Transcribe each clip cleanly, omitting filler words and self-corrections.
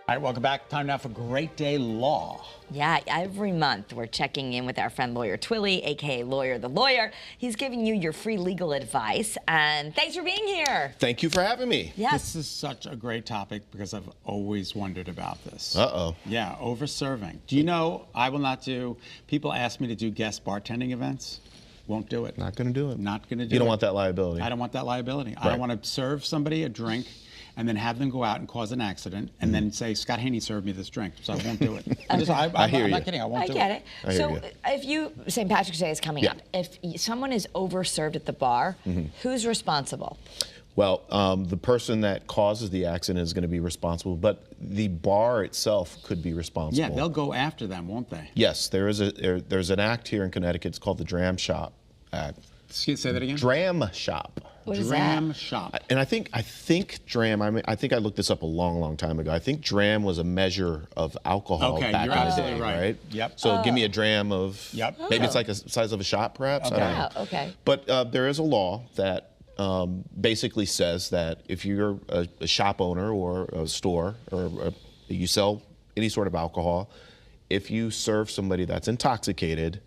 All right, welcome back. Time now for Great Day Law. Yeah, every month we're checking in with our friend Lawyer Twilly, aka Lawyer the Lawyer. He's giving you your free legal advice, and thanks for being here. Thank you for having me. Yes. This is such a great topic because I've always wondered about this. Uh-oh. Yeah, over-serving. Do you know, I will not do, people ask me to do guest bartending events. Won't do it. Not going to do it. Not going to do it. You don't want that liability. I don't want that liability. Right. I don't want to serve somebody a drink and then have them go out and cause an accident and then say, Scott Haney served me this drink, so I won't do it. I hear I'm you. not kidding, I won't do it. I get it. I hear So you. if you, St. Patrick's Day is coming up, if someone is overserved at the bar, who's responsible? Well, the person that causes the accident is going to be responsible, but the bar itself could be responsible. Yeah, they'll go after them, won't they? Yes, there's an act here in Connecticut. It's called the Dram Shop Act. Excuse, say that again? Dram Shop. What is Dram that? Shop. And I think dram. I think I looked this up a long time ago. I think dram was a measure of alcohol Okay, back you're in the absolutely day, right. Yep. So give me a dram of. Yep. Maybe it's like the size of a shot, perhaps. Okay. I don't know. Oh, okay. But there is a law that basically says that if you're a shop owner or a store or you sell any sort of alcohol, if you serve somebody that's intoxicated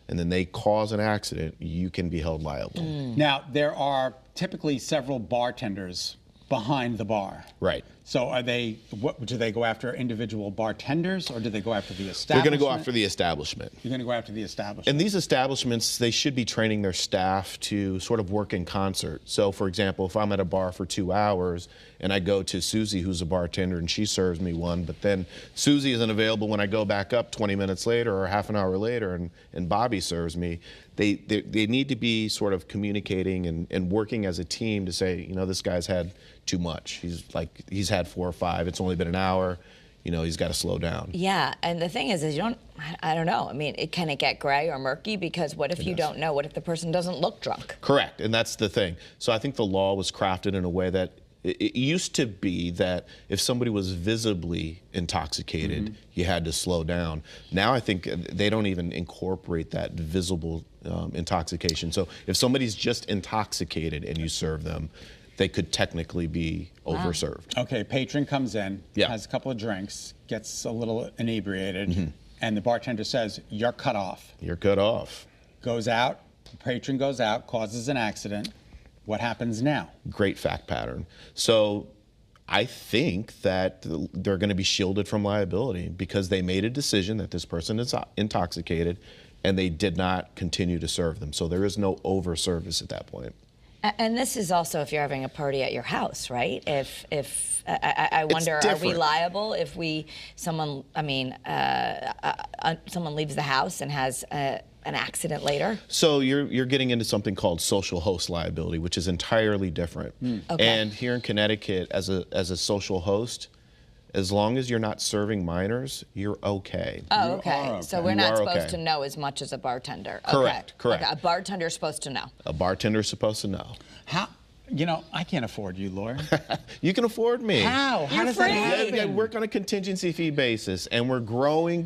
and then they cause an accident, you can be held liable. Now, there are typically several bartenders behind the bar. Right. So are they, what, do they go after individual bartenders or do they go after the They're establishment? going to go after the establishment. You're going to go after the establishment. And these establishments, they should be training their staff to sort of work in concert. So, for example, if I'm at a bar for 2 hours and I go to Susie, who's a bartender, and she serves me one, but then Susie isn't available when I go back up 20 minutes later or half an hour later and Bobby serves me, they need to be sort of communicating and working as a team to say, you know, this guy's had too much. He's had 4 or 5. It's only been an hour. You know, he's got to slow down. Yeah, and the thing is you don't, I don't know. I mean, can it get gray or murky? Because what if you don't know? What if the person doesn't look drunk? Correct, and that's the thing. So I think the law was crafted in a way that it used to be that if somebody was visibly intoxicated, you had to slow down. Now I think they don't even incorporate that visible intoxication. So if somebody's just intoxicated and you serve them, they could technically be overserved. Okay, patron comes in, has a couple of drinks, gets a little inebriated, and the bartender says, you're cut off. You're cut off. Goes out, the patron goes out, causes an accident. What happens now? Great fact pattern. So I think that they're going to be shielded from liability because they made a decision that this person is intoxicated and they did not continue to serve them. So there is no over service at that point. And this is also if you're having a party at your house, right? If I wonder, are we liable if someone leaves the house and has an accident later? So you're getting into something called social host liability, which is entirely different. Okay. And here in Connecticut, as a social host, as long as you're not serving minors, you're okay. Oh, okay. So we're not supposed okay. to know as much as a bartender. Correct, Okay. correct. Okay. A bartender's supposed to know. A bartender's supposed to know. How? You know, I can't afford you, Laura. You can afford me. How? How does that happen? Yeah, work on a contingency fee basis, and we're growing.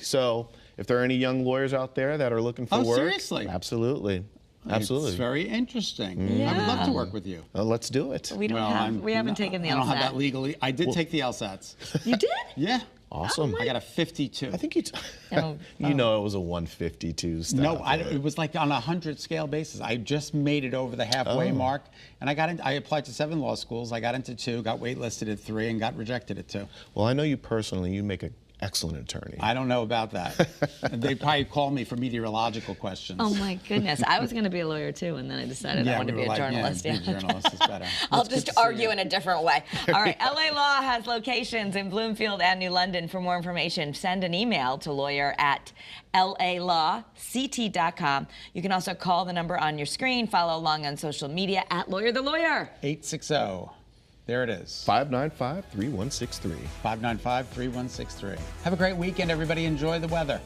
So if there are any young lawyers out there that are looking for work, seriously? Absolutely. Absolutely. It's very interesting. I would love to work with you. Let's do it. We don't we haven't taken the LSAT. I don't have that legally. I did take the LSATs. You did? Yeah. Awesome. I got a 52. I think you know it was a 152 style. No, it was like on a 100 scale basis. I just made it over the halfway mark, and I applied to 7 law schools. I got into 2, got waitlisted at 3, and got rejected at 2. Well, I know you personally. You make an excellent attorney. I don't know about that. They probably call me for meteorological questions. Oh my goodness. I was going to be a lawyer too, and then I decided I wanted to be a journalist. Yeah, be a journalist is better. I'll just argue in a different way. All right, LA Law has locations in Bloomfield and New London. For more information, send an email to lawyer@lalawct.com. You can also call the number on your screen, follow along on social media @Lawyer the Lawyer. 860. There it is. 595-3163. 595-3163. Have a great weekend, everybody. Enjoy the weather.